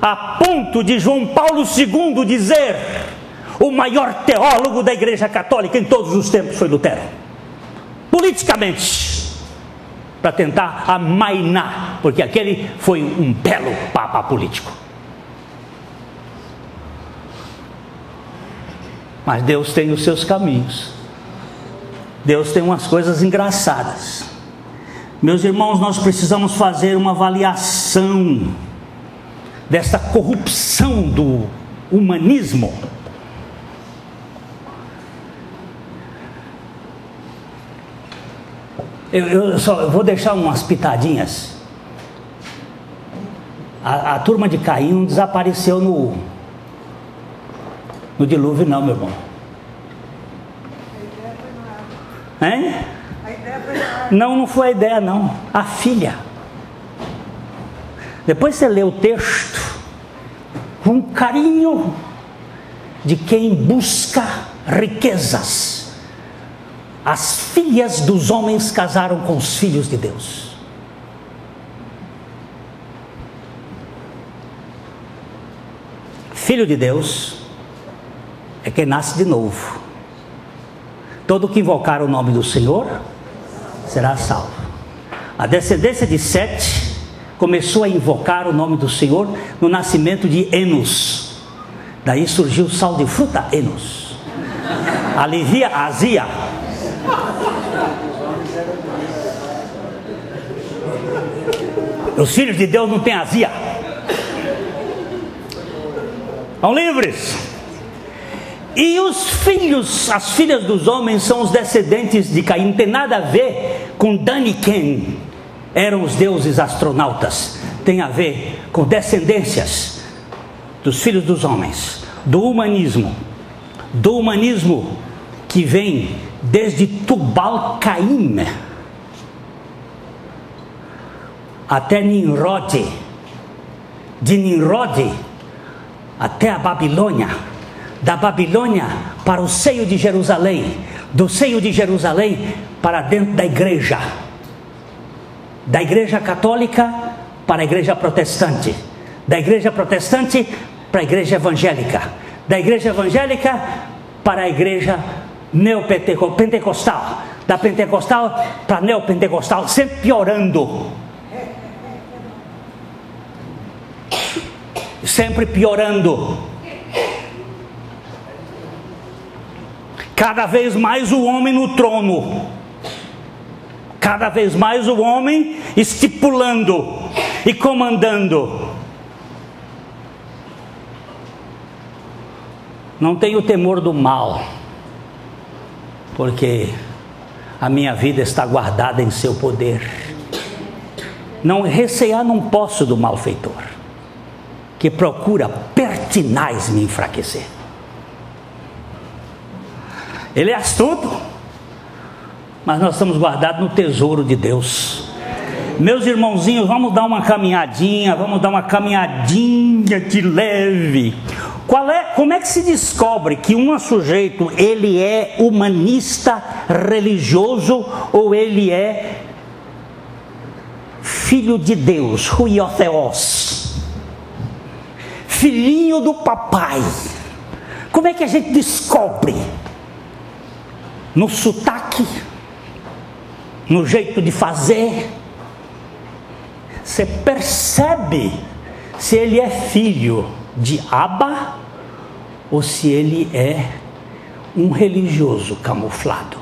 a ponto de João Paulo II dizer: o maior teólogo da Igreja Católica em todos os tempos foi Lutero. Politicamente, para tentar amainar, porque aquele foi um belo papa político. Mas Deus tem os seus caminhos. Deus tem umas coisas engraçadas. Meus irmãos, nós precisamos fazer uma avaliação dessa corrupção do humanismo. Eu vou deixar umas pitadinhas. A turma de Caim não desapareceu no dilúvio não, meu irmão. Hein? Não foi a ideia não. A filha. Depois você lê o texto com carinho de quem busca riquezas. As filhas dos homens casaram com os filhos de Deus. Filho de Deus é quem nasce de novo. Todo que invocar o nome do Senhor será salvo. A descendência de Sete começou a invocar o nome do Senhor no nascimento de Enos. Daí surgiu o sal de fruta Enos. Alivia a azia. Os filhos de Deus não têm azia. Estão livres. E os filhos, as filhas dos homens são os descendentes de Caim. Não tem nada a ver com Dan e Ken. Eram os deuses astronautas. Tem a ver com descendências dos filhos dos homens. Do humanismo que vem desde Tubal-Caim até Nimrod, de Nimrod até a Babilônia, da Babilônia para o seio de Jerusalém, do seio de Jerusalém para dentro da igreja católica para a igreja protestante, da igreja protestante para a igreja evangélica, da igreja evangélica para a igreja neopentecostal, da pentecostal para a neopentecostal, sempre piorando. Sempre piorando. Cada vez mais o homem no trono. Cada vez mais o homem estipulando e comandando. Não tenho temor do mal, porque a minha vida está guardada em seu poder. Não recear não posso do malfeitor, que procura pertinaz me enfraquecer. Ele é astuto, mas nós estamos guardados no tesouro de Deus. Meus irmãozinhos, vamos dar uma caminhadinha de leve. Como é que se descobre que um sujeito ele é humanista religioso ou ele é filho de Deus, huiotheos, filhinho do papai? Como é que a gente descobre? No sotaque, no jeito de fazer. Você percebe se ele é filho de Abba ou se ele é um religioso camuflado.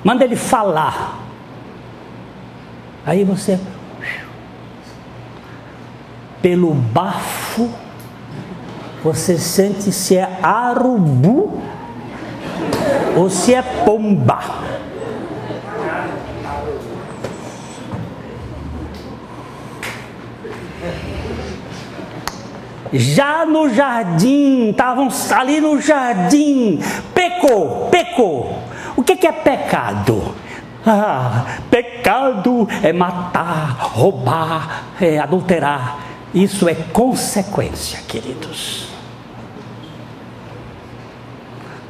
Manda ele falar, aí você, pelo bafo, você sente se é arubu ou se é pomba. Já no jardim, estavam ali no jardim, pecou. O que é pecado? Pecado é matar, roubar, adulterar. Isso é consequência, queridos.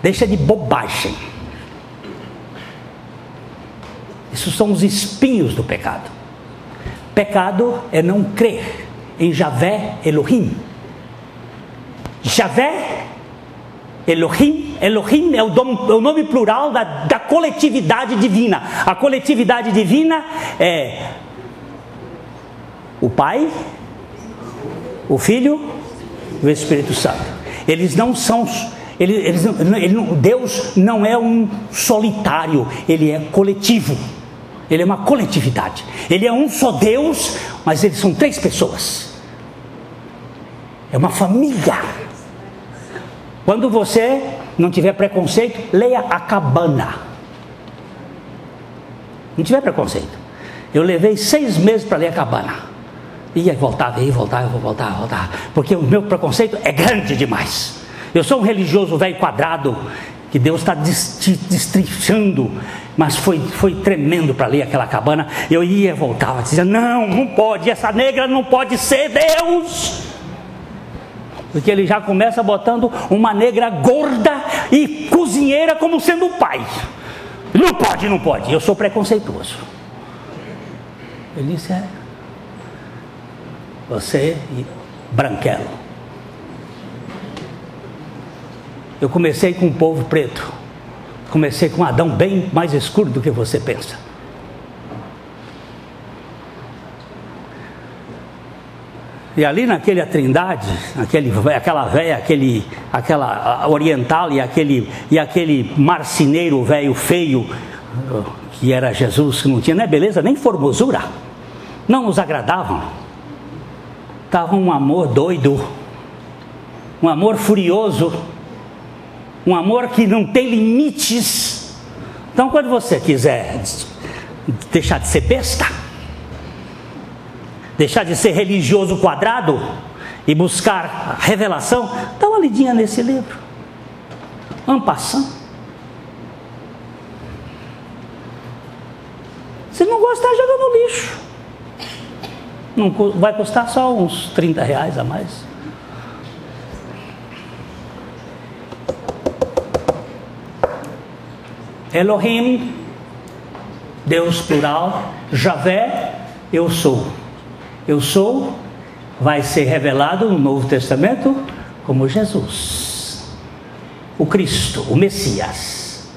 Deixa de bobagem. Isso são os espinhos do pecado. Pecado é não crer em Javé Elohim. Javé Elohim, Elohim é o nome plural da coletividade divina. A coletividade divina é o Pai, o Filho e o Espírito Santo. Eles não são... Deus não é um solitário, Ele é coletivo. Ele é uma coletividade. Ele é um só Deus, mas eles são 3 pessoas. É uma família. Quando você não tiver preconceito, leia a Cabana. Não tiver preconceito. Eu levei 6 meses para ler a Cabana. Ia e voltava, voltar. Porque o meu preconceito é grande demais. Eu sou um religioso velho quadrado, que Deus está destrinchando, mas foi tremendo para ler aquela Cabana. Eu ia e voltava, dizia, não pode, essa negra não pode ser Deus. Porque ele já começa botando uma negra gorda e cozinheira como sendo o pai. Não pode, eu sou preconceituoso. Ele disse, você e branquelo. Eu comecei com o povo preto. Comecei com Adão bem mais escuro do que você pensa. E ali naquela Trindade, aquela véia, aquela oriental e aquele marceneiro velho feio, que era Jesus, que não tinha nem beleza, nem formosura, não nos agradavam. Estava um amor doido, um amor furioso, um amor que não tem limites. Então, quando você quiser deixar de ser besta, deixar de ser religioso quadrado e buscar revelação, dá uma lidinha nesse livro, en passant. Se não gostar, joga no lixo. Não vai custar só uns R$30 a mais. Elohim, Deus plural. Javé, eu sou. Eu sou, vai ser revelado no Novo Testamento como Jesus, o Cristo, o Messias.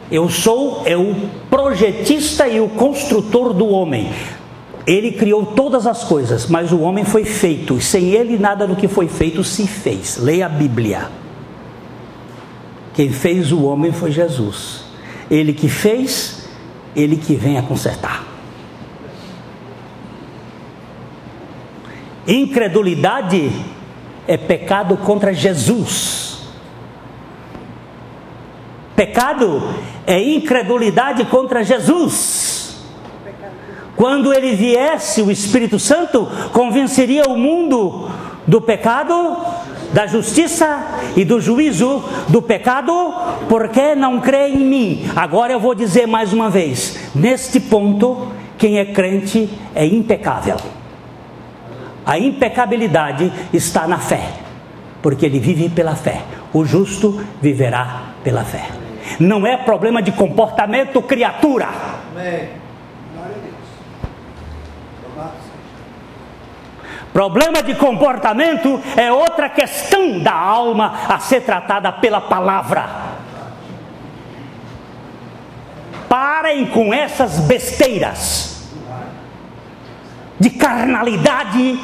Eu sou é o projetista e o construtor do homem. Ele criou todas as coisas, mas o homem foi feito, e sem ele nada do que foi feito se fez. Leia a Bíblia. Quem fez o homem foi Jesus. Ele que fez, ele que vem a consertar. Incredulidade é pecado contra Jesus. Pecado é incredulidade contra Jesus. Quando ele viesse, o Espírito Santo convenceria o mundo do pecado, da justiça e do juízo. Do pecado, porque não crê em mim. Agora eu vou dizer mais uma vez, neste ponto, quem é crente é impecável. A impecabilidade está na fé, porque ele vive pela fé. O justo viverá pela fé. Não é problema de comportamento, criatura. Amém. Glória a Deus. Problema de comportamento é outra questão da alma a ser tratada pela palavra. Parem com essas besteiras de carnalidade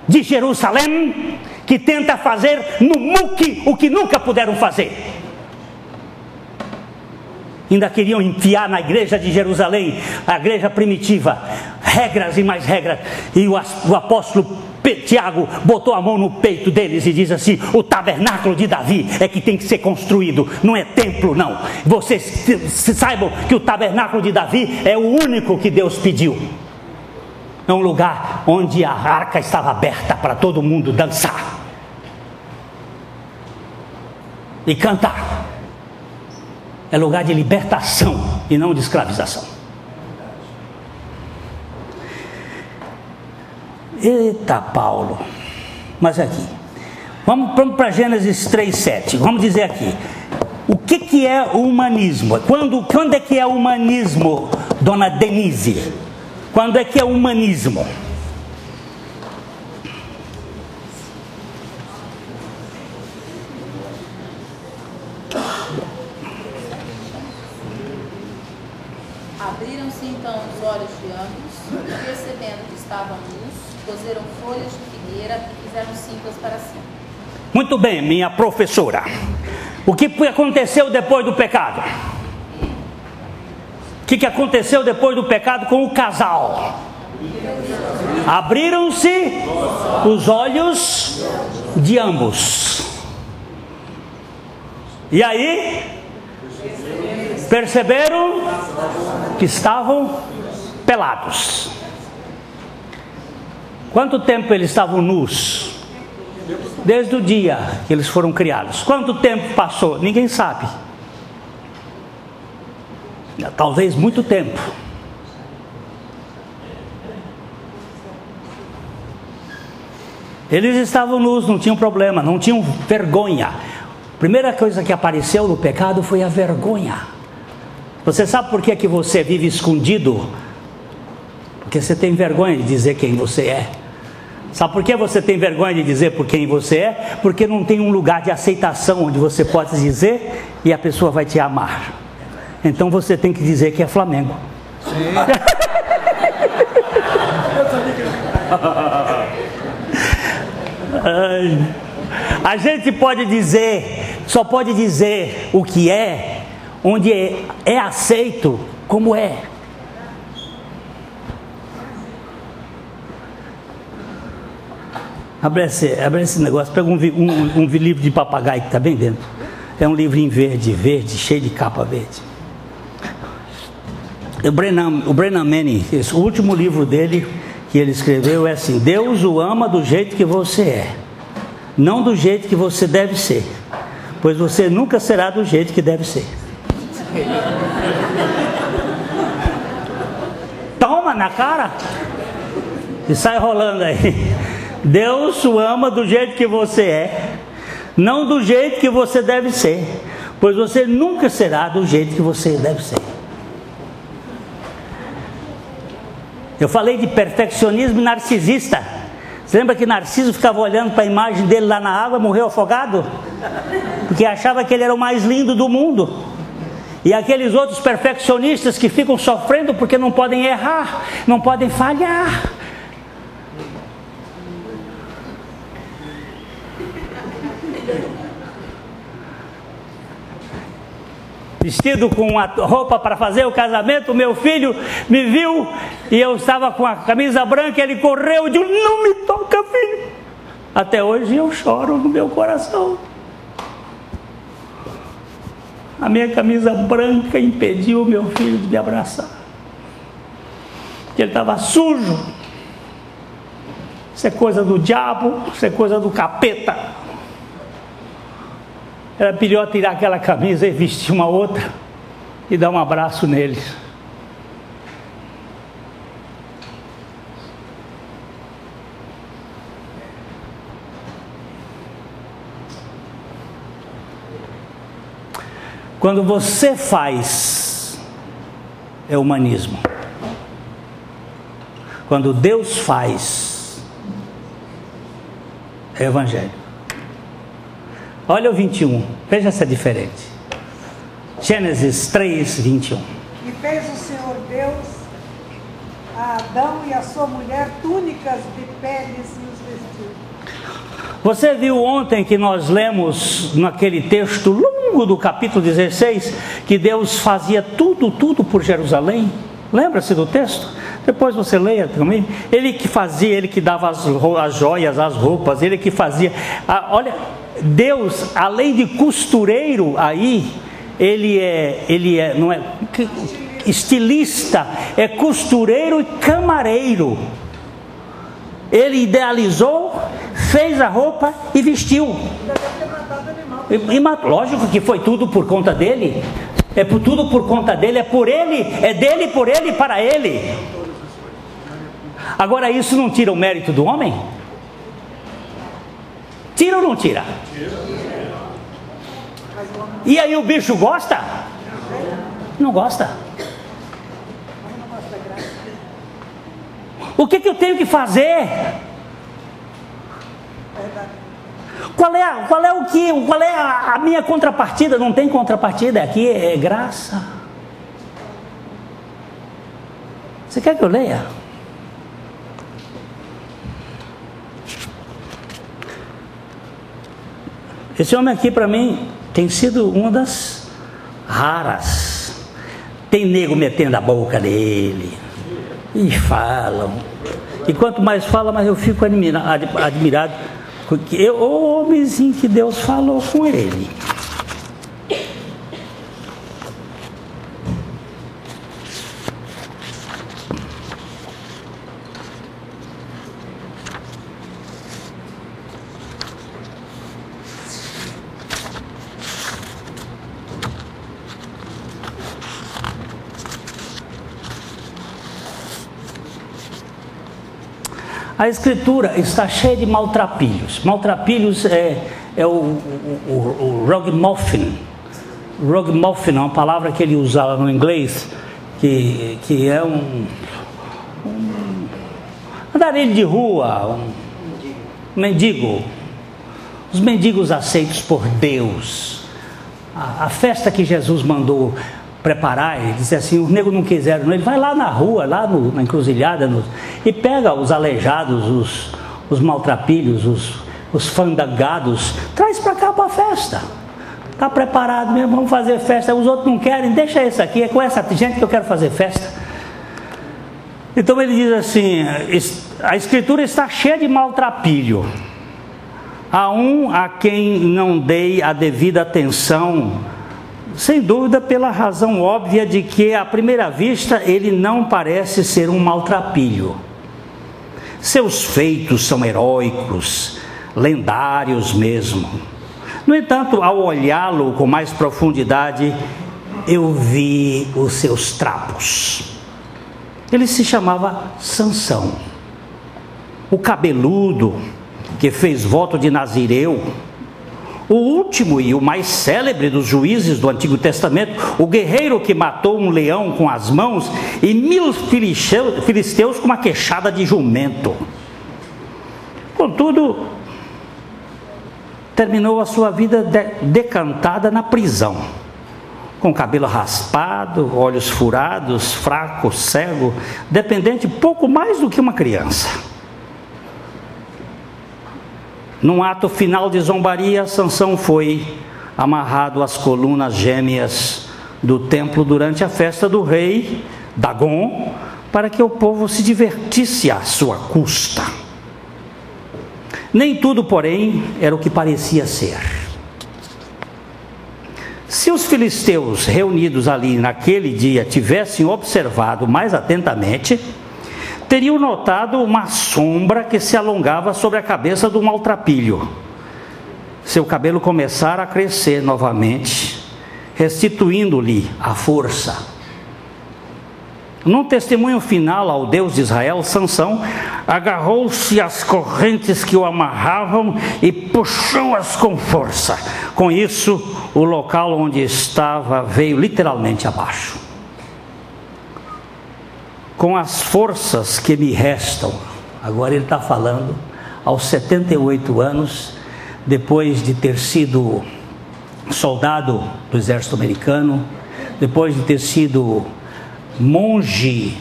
de Jerusalém, que tenta fazer no muque o que nunca puderam fazer. Ainda queriam enfiar na igreja de Jerusalém, a igreja primitiva, regras e mais regras. E o apóstolo Tiago botou a mão no peito deles e diz assim: o tabernáculo de Davi é que tem que ser construído, não é templo não. Vocês saibam que o tabernáculo de Davi é o único que Deus pediu. É um lugar onde a arca estava aberta para todo mundo dançar e cantar. É lugar de libertação e não de escravização. Eita Paulo. Mas aqui, vamos para Gênesis 3:7. Vamos dizer aqui, o que é o humanismo? Quando é que é o humanismo, dona Denise? Quando é que é humanismo? Abriram-se então os olhos de ambos, e percebendo que estavam nus, coseram folhas de figueira e fizeram cintas para cima. Muito bem, minha professora. O que aconteceu depois do pecado? O que aconteceu depois do pecado com o casal? Abriram-se os olhos de ambos. E aí, perceberam que estavam pelados. Quanto tempo eles estavam nus? Desde o dia que eles foram criados. Quanto tempo passou? Ninguém sabe. Talvez muito tempo. Eles estavam nus, não tinham problema, não tinham vergonha. A primeira coisa que apareceu no pecado foi a vergonha. Você sabe por que você vive escondido? Porque você tem vergonha de dizer quem você é. Sabe por que você tem vergonha de dizer por quem você é? Porque não tem um lugar de aceitação onde você pode dizer e a pessoa vai te amar. Então você tem que dizer que é Flamengo. A gente pode dizer, só pode dizer o que é, onde é aceito como é. Abre esse negócio, pega um livro de papagaio que está bem dentro. É um livrinho verde, cheio de capa verde. O Brennan Manning, o último livro dele que ele escreveu é assim: Deus o ama do jeito que você é, não do jeito que você deve ser, pois você nunca será do jeito que deve ser. Toma na cara e sai rolando aí. Deus o ama do jeito que você é, não do jeito que você deve ser, pois você nunca será do jeito que você deve ser. Eu falei de perfeccionismo narcisista. Você lembra que Narciso ficava olhando para a imagem dele lá na água e morreu afogado? Porque achava que ele era o mais lindo do mundo. E aqueles outros perfeccionistas que ficam sofrendo porque não podem errar, não podem falhar. Vestido com a roupa para fazer o casamento, meu filho me viu e eu estava com a camisa branca, ele correu e disse: não me toca, filho. Até hoje eu choro no meu coração. A minha camisa branca impediu meu filho de me abraçar. Ele estava sujo. Isso é coisa do diabo, isso é coisa do capeta. Era melhor tirar aquela camisa e vestir uma outra e dar um abraço nele. Quando você faz, é humanismo. Quando Deus faz, é evangelho. Olha o 21, veja se é diferente. Gênesis 3, 21. E fez o Senhor Deus a Adão e a sua mulher túnicas de peles e os vestiu. Você viu ontem que nós lemos naquele texto longo do capítulo 16 que Deus fazia tudo por Jerusalém? Lembra-se do texto? Depois você leia também. Ele que fazia, ele que dava as joias, as roupas, ele que fazia. Olha, Deus, além de costureiro aí, ele é não é estilista, é costureiro e camareiro. Ele idealizou, fez a roupa e vestiu. Lógico que foi tudo por conta dele. É tudo por conta dele, é por ele, é dele, por ele e para ele. Agora isso não tira o mérito do homem? Tira ou não tira? E aí o bicho gosta? Não gosta. O que eu tenho que fazer? Qual é a minha contrapartida? Não tem contrapartida, aqui é graça. Você quer que eu leia? Esse homem aqui para mim tem sido uma das raras. Tem nego metendo a boca nele e falam. E quanto mais fala, mais eu fico admirado. Porque o homenzinho que Deus falou com ele. A Escritura está cheia de maltrapilhos. Maltrapilhos é o ragamuffin. Ragamuffin é uma palavra que ele usava no inglês, que é um andarilho de rua, um mendigo. Os mendigos aceitos por Deus. A festa que Jesus mandou preparar, ele disse assim, os negros não quiseram, ele vai lá na rua, lá na encruzilhada, e pega os aleijados, os maltrapilhos, os fandangados, traz para cá para a festa. Está preparado mesmo, vamos fazer festa. Os outros não querem, deixa esse aqui, é com essa gente que eu quero fazer festa. Então ele diz assim, a Escritura está cheia de maltrapilho. Há um a quem não dei a devida atenção, sem dúvida pela razão óbvia de que à primeira vista ele não parece ser um maltrapilho. Seus feitos são heróicos, lendários mesmo. No entanto, ao olhá-lo com mais profundidade, eu vi os seus trapos. Ele se chamava Sansão, o cabeludo que fez voto de Nazireu, o último e o mais célebre dos juízes do Antigo Testamento, o guerreiro que matou um leão com as mãos e 1000 filisteus com uma queixada de jumento. Contudo, terminou a sua vida decantada na prisão, com cabelo raspado, olhos furados, fraco, cego, dependente pouco mais do que uma criança. Num ato final de zombaria, Sansão foi amarrado às colunas gêmeas do templo durante a festa do rei Dagon, para que o povo se divertisse à sua custa. Nem tudo, porém, era o que parecia ser. Se os filisteus reunidos ali naquele dia tivessem observado mais atentamente, teriam notado uma sombra que se alongava sobre a cabeça do maltrapilho. Seu cabelo começara a crescer novamente, restituindo-lhe a força. Num testemunho final ao Deus de Israel, Sansão agarrou-se às correntes que o amarravam e puxou-as com força. Com isso, o local onde estava veio literalmente abaixo. Com as forças que me restam, agora ele está falando, aos 78 anos, depois de ter sido soldado do exército americano, depois de ter sido monge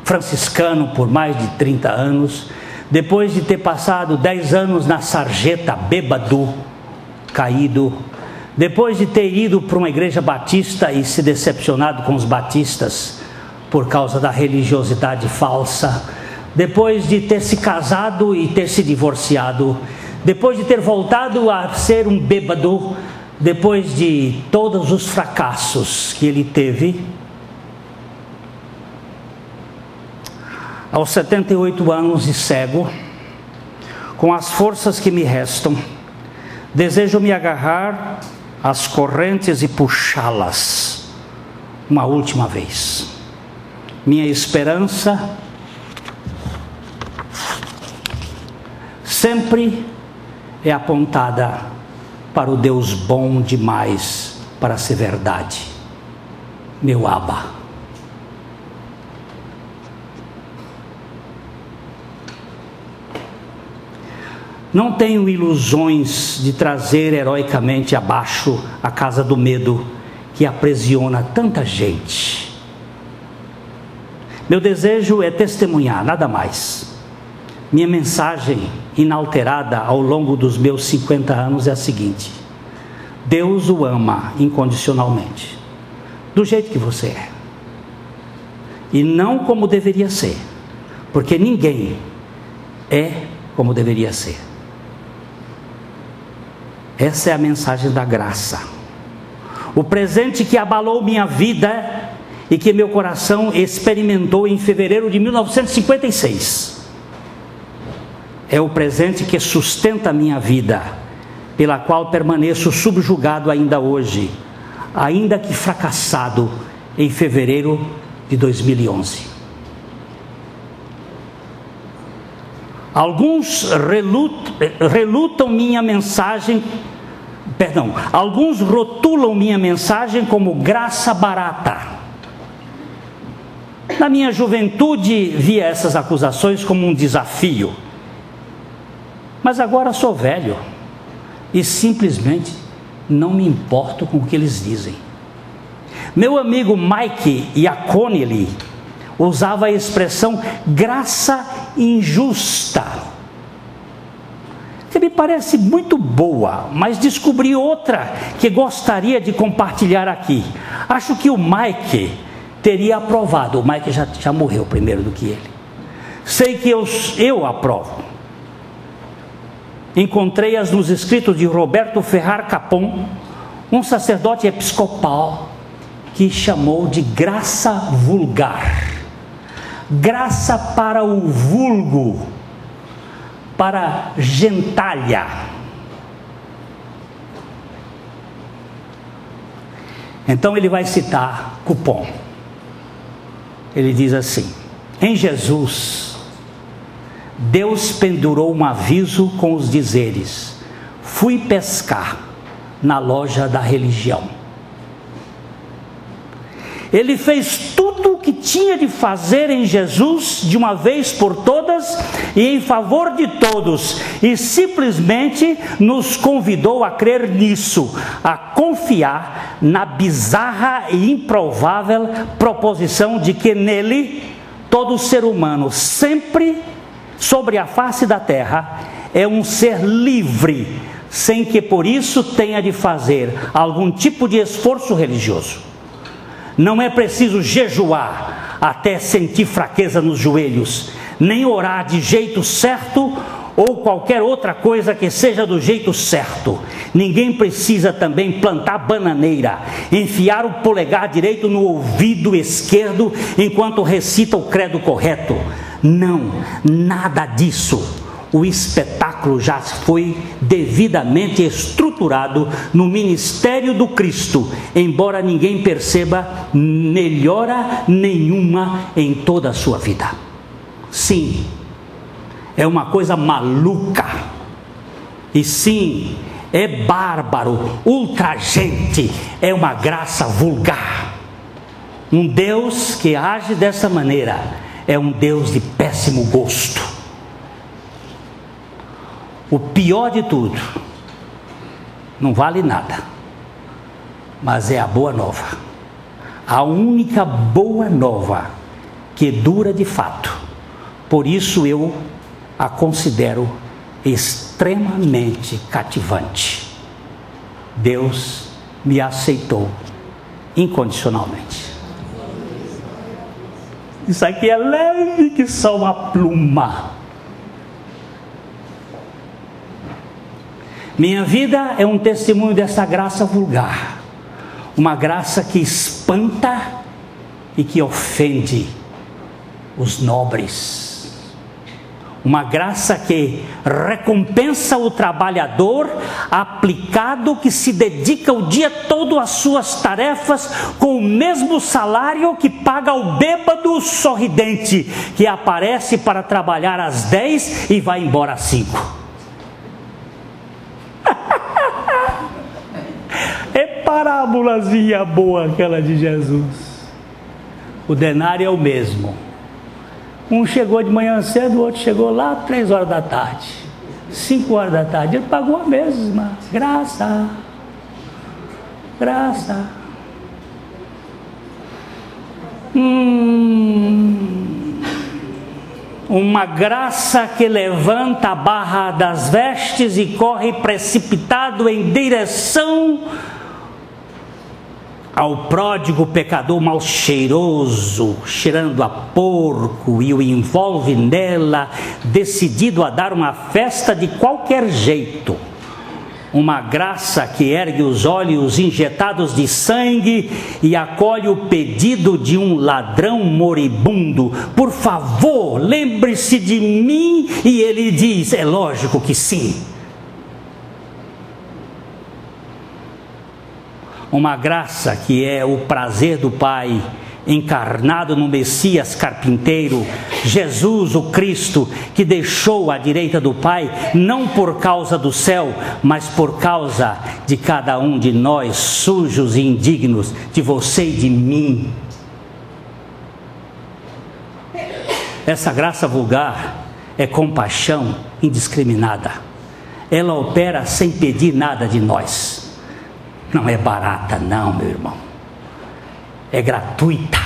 franciscano por mais de 30 anos, depois de ter passado 10 anos na sarjeta, bêbado, caído, depois de ter ido para uma igreja batista e se decepcionado com os batistas por causa da religiosidade falsa, depois de ter se casado e ter se divorciado, depois de ter voltado a ser um bêbado, depois de todos os fracassos que ele teve, aos 78 anos e cego, com as forças que me restam, desejo me agarrar às correntes e puxá-las uma última vez. Minha esperança sempre é apontada para o Deus bom demais para ser verdade, meu Abba. Não tenho ilusões de trazer heroicamente abaixo a casa do medo que aprisiona tanta gente. Meu desejo é testemunhar, nada mais. Minha mensagem inalterada ao longo dos meus 50 anos é a seguinte: Deus o ama incondicionalmente, do jeito que você é. E não como deveria ser, porque ninguém é como deveria ser. Essa é a mensagem da graça. O presente que abalou minha vida e que meu coração experimentou em fevereiro de 1956 é o presente que sustenta a minha vida, pela qual permaneço subjugado ainda hoje, ainda que fracassado em fevereiro de 2011. Alguns alguns rotulam minha mensagem como graça barata. Na minha juventude via essas acusações como um desafio, mas agora sou velho e simplesmente não me importo com o que eles dizem. Meu amigo Mike Iaconelli usava a expressão graça injusta, que me parece muito boa, mas descobri outra que gostaria de compartilhar aqui. Acho que o Mike teria aprovado. O Mike já morreu primeiro do que ele. Sei que eu aprovo. Encontrei-as nos escritos de Roberto Ferrar Capon, um sacerdote episcopal que chamou de graça vulgar. Graça para o vulgo, para gentalha. Então ele vai citar Cupom. Ele diz assim: em Jesus, Deus pendurou um aviso com os dizeres: fui pescar na loja da religião. Ele fez tudo o que tinha de fazer em Jesus de uma vez por todas e em favor de todos, e simplesmente nos convidou a crer nisso, a confiar na bizarra e improvável proposição de que nele todo ser humano, sempre sobre a face da terra, é um ser livre, sem que por isso tenha de fazer algum tipo de esforço religioso. Não é preciso jejuar até sentir fraqueza nos joelhos, nem orar de jeito certo ou qualquer outra coisa que seja do jeito certo. Ninguém precisa também plantar bananeira, enfiar o polegar direito no ouvido esquerdo enquanto recita o credo correto. Não, nada disso. O espetáculo já foi devidamente estruturado no ministério do Cristo, embora ninguém perceba melhora nenhuma em toda a sua vida. Sim, é uma coisa maluca, e sim, é bárbaro, ultrajante, é uma graça vulgar. Um Deus que age dessa maneira é um Deus de péssimo gosto. O pior de tudo, não vale nada, mas é a boa nova, a única boa nova que dura de fato. Por isso eu a considero extremamente cativante. Deus me aceitou incondicionalmente. Isso aqui é leve que só uma pluma. Minha vida é um testemunho dessa graça vulgar, uma graça que espanta e que ofende os nobres, uma graça que recompensa o trabalhador aplicado que se dedica o dia todo às suas tarefas com o mesmo salário que paga o bêbado sorridente que aparece para trabalhar às 10 e vai embora às 5. É parábolazinha boa aquela de Jesus. O denário é o mesmo. Um chegou de manhã cedo, o outro chegou lá 3 horas da tarde. 5 horas da tarde, ele pagou a mesma. Graça. Uma graça que levanta a barra das vestes e corre precipitado em direção ao pródigo pecador mal cheiroso, cheirando a porco, e o envolve nela, decidido a dar uma festa de qualquer jeito. Uma graça que ergue os olhos injetados de sangue e acolhe o pedido de um ladrão moribundo: por favor, lembre-se de mim. E ele diz: é lógico que sim. Uma graça que é o prazer do Pai encarnado no Messias carpinteiro, Jesus o Cristo, que deixou à direita do Pai, não por causa do céu, mas por causa de cada um de nós, sujos e indignos, de você e de mim. Essa graça vulgar é compaixão indiscriminada. Ela opera sem pedir nada de nós. Não é barata não, meu irmão. É gratuita.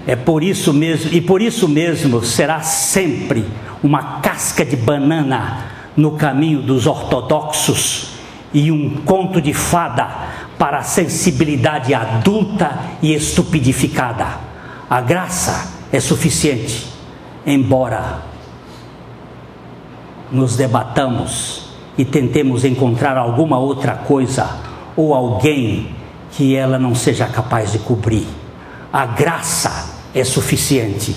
É por isso mesmo, e por isso mesmo será sempre uma casca de banana no caminho dos ortodoxos e um conto de fada para a sensibilidade adulta e estupidificada. A graça é suficiente, embora nos debatamos e tentemos encontrar alguma outra coisa ou alguém que ela não seja capaz de cobrir. A graça é suficiente.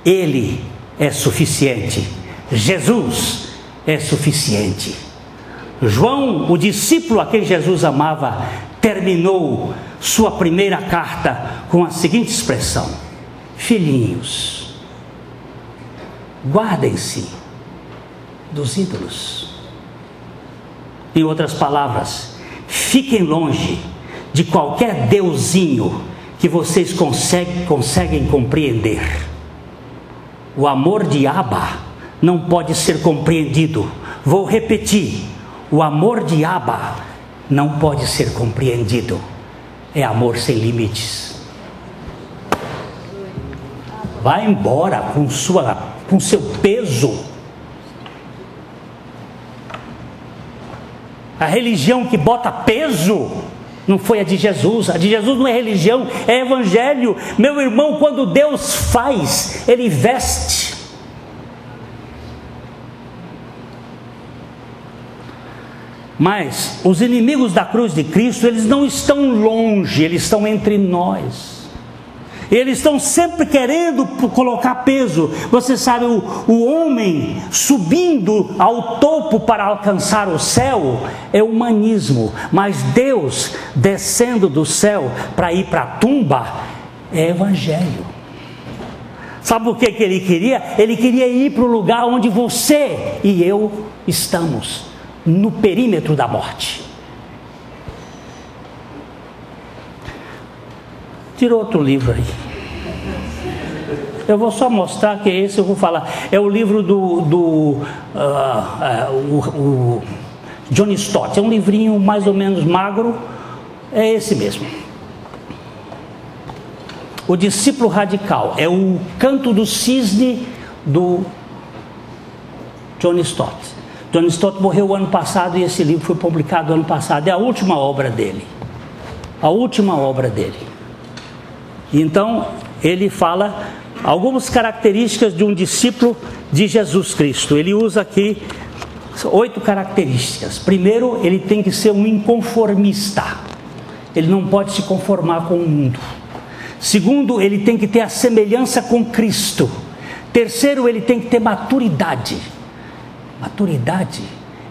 Ele é suficiente. Jesus é suficiente. João, o discípulo a quem Jesus amava, terminou sua primeira carta com a seguinte expressão: filhinhos, guardem-se dos ídolos. Em outras palavras, fiquem longe de qualquer deusinho que vocês conseguem compreender. O amor de Abba não pode ser compreendido. Vou repetir: o amor de Abba não pode ser compreendido. É amor sem limites. Vá embora com seu peso. A religião que bota peso não foi a de Jesus. A de Jesus não é religião, é evangelho. Meu irmão, quando Deus faz, Ele veste. Mas os inimigos da cruz de Cristo, eles não estão longe, eles estão entre nós. Eles estão sempre querendo colocar peso. Você sabe, o homem subindo ao topo para alcançar o céu é humanismo. Mas Deus descendo do céu para ir para a tumba é evangelho. Sabe o que ele queria? Ele queria ir para o lugar onde você e eu estamos, no perímetro da morte. Tira outro livro aí. Eu vou só mostrar que esse eu vou falar. É o livro do John Stott. É um livrinho mais ou menos magro. É esse mesmo. O Discípulo Radical. É o Canto do Cisne do John Stott. John Stott morreu ano passado e esse livro foi publicado ano passado. É a última obra dele. A última obra dele. Então, ele fala algumas características de um discípulo de Jesus Cristo. Ele usa aqui 8 características. Primeiro, ele tem que ser um inconformista. Ele não pode se conformar com o mundo. Segundo, ele tem que ter a semelhança com Cristo. Terceiro, ele tem que ter maturidade. Maturidade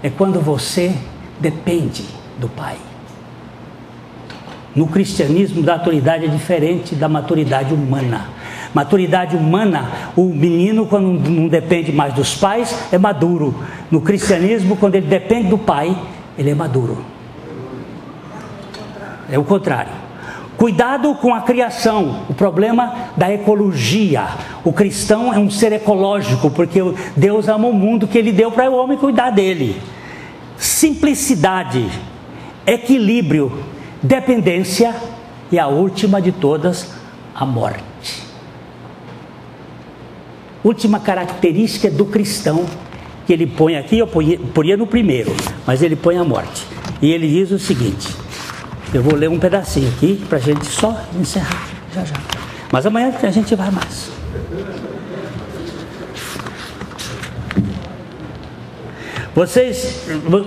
é quando você depende do Pai. No cristianismo, maturidade é diferente da maturidade humana. Maturidade humana, o menino, quando não depende mais dos pais, é maduro. No cristianismo, quando ele depende do Pai, ele é maduro. É o contrário. Cuidado com a criação, o problema da ecologia. O cristão é um ser ecológico, porque Deus ama o mundo que Ele deu para o homem cuidar dele. Simplicidade, equilíbrio, dependência e a última de todas, a morte. Última característica do cristão que ele põe aqui, eu poria no primeiro, mas ele põe a morte. E ele diz o seguinte, eu vou ler um pedacinho aqui para a gente só encerrar, já. Mas amanhã a gente vai mais.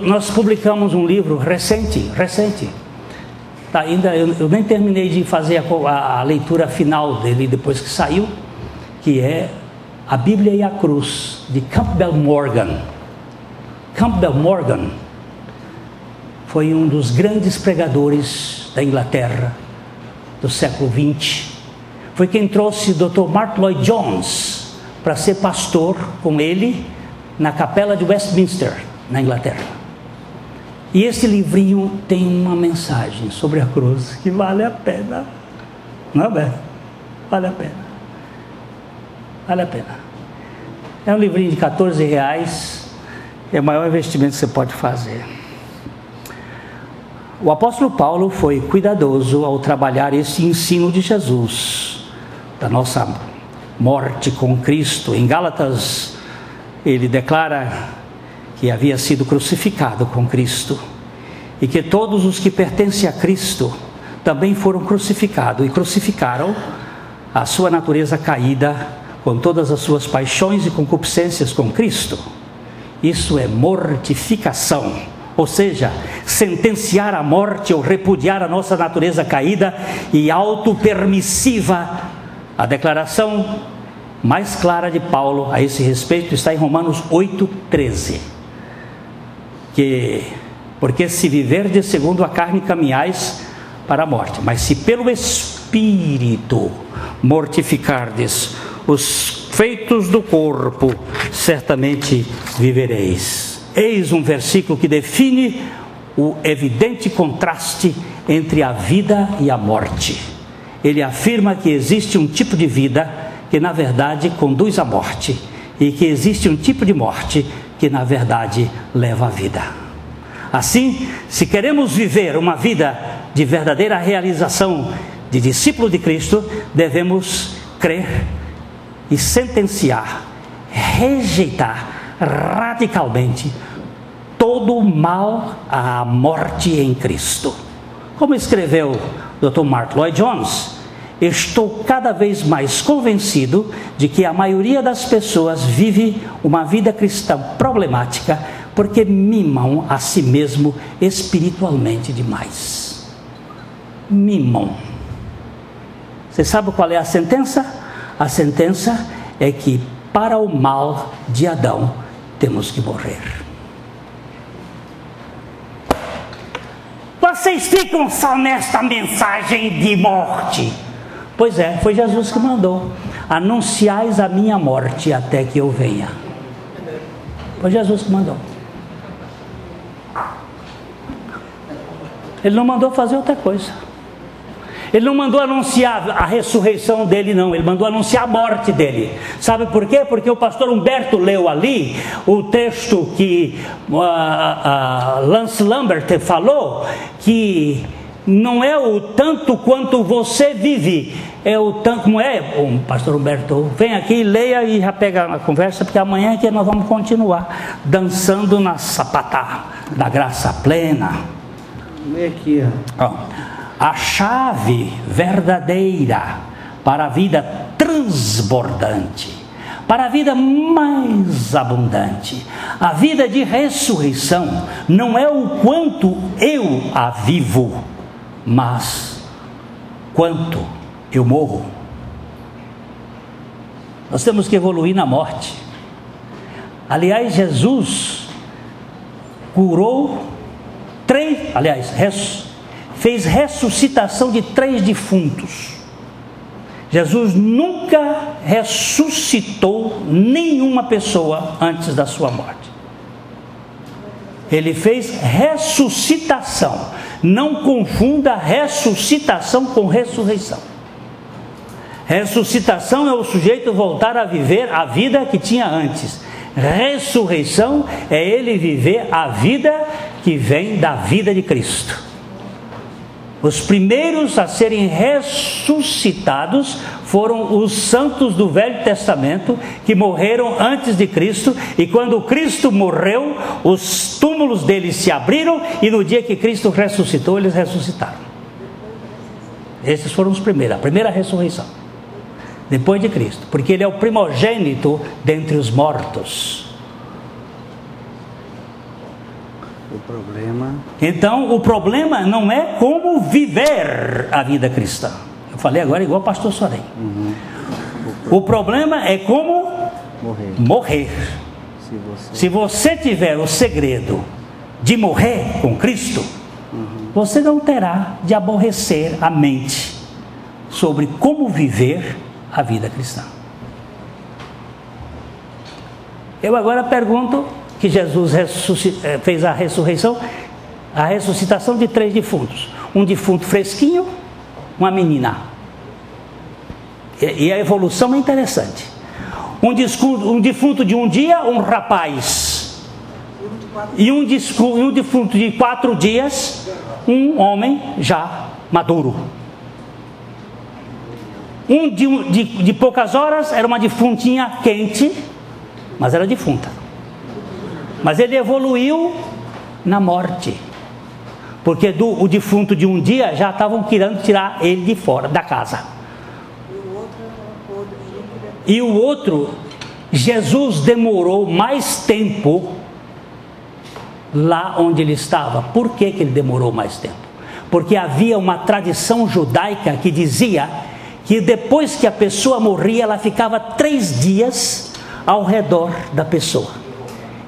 Nós publicamos um livro recente. Tá, ainda eu nem terminei de fazer a leitura final dele depois que saiu, que é A Bíblia e a Cruz, de Campbell Morgan. Campbell Morgan foi um dos grandes pregadores da Inglaterra do século XX. Foi quem trouxe o Dr. Martyn Lloyd-Jones para ser pastor com ele na capela de Westminster, na Inglaterra. E esse livrinho tem uma mensagem sobre a cruz que vale a pena. Não é, Beto? Vale a pena. Vale a pena. É um livrinho de R$14, é o maior investimento que você pode fazer. O apóstolo Paulo foi cuidadoso ao trabalhar esse ensino de Jesus, da nossa morte com Cristo. Em Gálatas, ele declara que havia sido crucificado com Cristo e que todos os que pertencem a Cristo também foram crucificados e crucificaram a sua natureza caída com todas as suas paixões e concupiscências com Cristo. Isso é mortificação, ou seja, sentenciar a morte ou repudiar a nossa natureza caída e autopermissiva. A declaração mais clara de Paulo a esse respeito está em Romanos 8,13. Porque se viverdes segundo a carne caminhais para a morte, mas se pelo Espírito mortificardes os feitos do corpo, certamente vivereis. Eis um versículo que define o evidente contraste entre a vida e a morte. Ele afirma que existe um tipo de vida que na verdade conduz à morte, e que existe um tipo de morte que na verdade leva à vida. Assim, se queremos viver uma vida de verdadeira realização de discípulo de Cristo, devemos crer e sentenciar, rejeitar radicalmente todo o mal à morte em Cristo. Como escreveu Dr. Martyn Lloyd-Jones, estou cada vez mais convencido de que a maioria das pessoas vive uma vida cristã problemática porque mimam a si mesmo espiritualmente demais. Mimam. Você sabe qual é a sentença? A sentença é que para o mal de Adão temos que morrer. Vocês ficam só nesta mensagem de morte. Pois é, foi Jesus que mandou. Anunciais a minha morte até que eu venha. Foi Jesus que mandou. Ele não mandou fazer outra coisa. Ele não mandou anunciar a ressurreição dele, não. Ele mandou anunciar a morte dele. Sabe por quê? Porque o pastor Humberto leu ali o texto que Lance Lambert falou, que não é o tanto quanto você vive, é o tanto como é. Bom, pastor Humberto, vem aqui, leia e já pega a conversa, porque amanhã é que nós vamos continuar dançando na sapatá da graça plena. Vem aqui, ó. A chave verdadeira para a vida transbordante, para a vida mais abundante, a vida de ressurreição, não é o quanto eu a vivo, mas quanto eu morro. Nós temos que evoluir na morte. Aliás, Jesus curou fez ressuscitação de 3 defuntos. Jesus nunca ressuscitou nenhuma pessoa antes da sua morte. Ele fez ressuscitação. Não confunda ressuscitação com ressurreição. Ressuscitação é o sujeito voltar a viver a vida que tinha antes. Ressurreição é ele viver a vida que vem da vida de Cristo. Os primeiros a serem ressuscitados foram os santos do Velho Testamento, que morreram antes de Cristo, e quando Cristo morreu, os túmulos deles se abriram, e no dia que Cristo ressuscitou, eles ressuscitaram. Esses foram os primeiros, a primeira ressurreição, depois de Cristo, porque ele é o primogênito dentre os mortos. Então, o problema não é como viver a vida cristã. Eu falei agora igual o pastor Sorém. O problema é como morrer. Se você tiver o segredo de morrer com Cristo, você não terá de aborrecer a mente sobre como viver a vida cristã. Eu agora pergunto, que Jesus fez a ressurreição, a ressuscitação de 3 defuntos. Um defunto fresquinho, uma menina. E a evolução é interessante. Um defunto de um dia, um rapaz. E um defunto de 4 dias, um homem já maduro. Um de poucas horas era uma defuntinha quente, mas era defunta. Mas ele evoluiu na morte, porque o defunto de um dia já estavam querendo tirar ele de fora da casa. E o outro, Jesus demorou mais tempo lá onde ele estava. Por que ele demorou mais tempo? Porque havia uma tradição judaica que dizia que depois que a pessoa morria, ela ficava 3 dias ao redor da pessoa.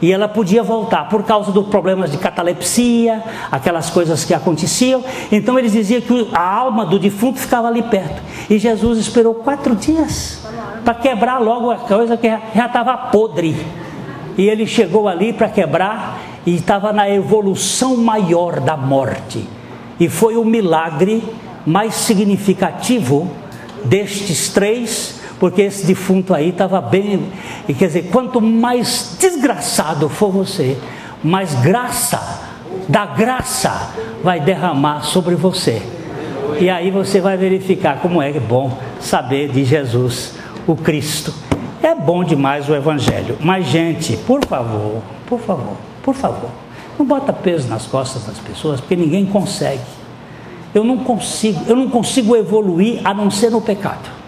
E ela podia voltar por causa dos problemas de catalepsia, aquelas coisas que aconteciam. Então eles diziam que a alma do defunto ficava ali perto. E Jesus esperou 4 dias para quebrar logo a coisa que já estava podre. E ele chegou ali para quebrar e estava na evolução maior da morte. E foi o milagre mais significativo destes 3, porque esse defunto aí estava bem. E quer dizer, quanto mais desgraçado for você, mais da graça vai derramar sobre você. E aí você vai verificar como é bom saber de Jesus, o Cristo. É bom demais o Evangelho. Mas gente, por favor, não bota peso nas costas das pessoas, porque ninguém consegue. Eu não consigo evoluir a não ser no pecado.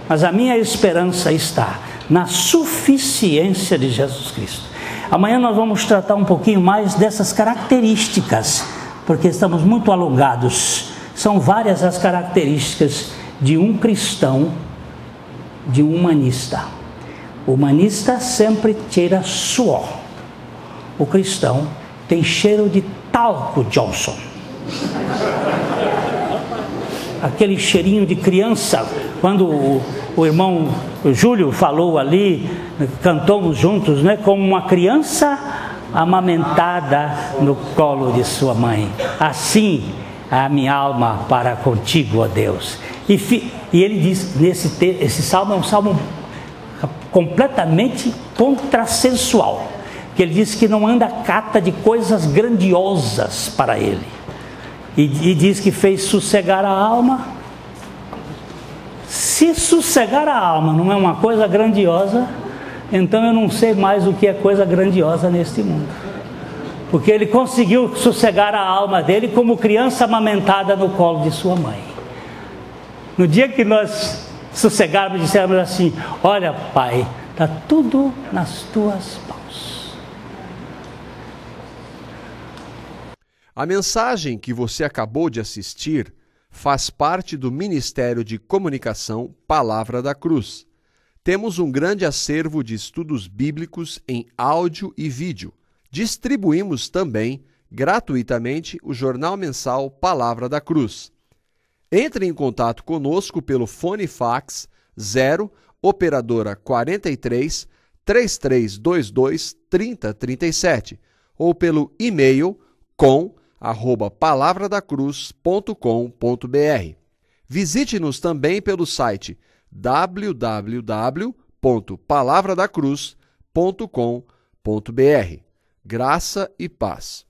Mas a minha esperança está na suficiência de Jesus Cristo. Amanhã nós vamos tratar um pouquinho mais dessas características, porque estamos muito alongados. São várias as características de um cristão, de um humanista. O humanista sempre cheira suor. O cristão tem cheiro de talco Johnson. Aquele cheirinho de criança. Quando o irmão Júlio falou ali, cantamos juntos, né? Como uma criança amamentada no colo de sua mãe. Assim a minha alma para contigo, ó Deus. E ele diz, esse salmo é um salmo completamente contrassensual, que ele diz que não anda cata de coisas grandiosas para ele. E diz que fez sossegar a alma. Se sossegar a alma não é uma coisa grandiosa, então eu não sei mais o que é coisa grandiosa neste mundo. Porque ele conseguiu sossegar a alma dele como criança amamentada no colo de sua mãe. No dia que nós sossegarmos e dissermos assim: olha, Pai, está tudo nas tuas mãos. A mensagem que você acabou de assistir faz parte do Ministério de Comunicação Palavra da Cruz. Temos um grande acervo de estudos bíblicos em áudio e vídeo. Distribuímos também, gratuitamente, o jornal mensal Palavra da Cruz. Entre em contato conosco pelo fone fax 0 operadora 43 3322-3037 ou pelo e-mail com@palavradacruz.com.br. Visite-nos também pelo site www.palavradacruz.com.br. Graça e paz.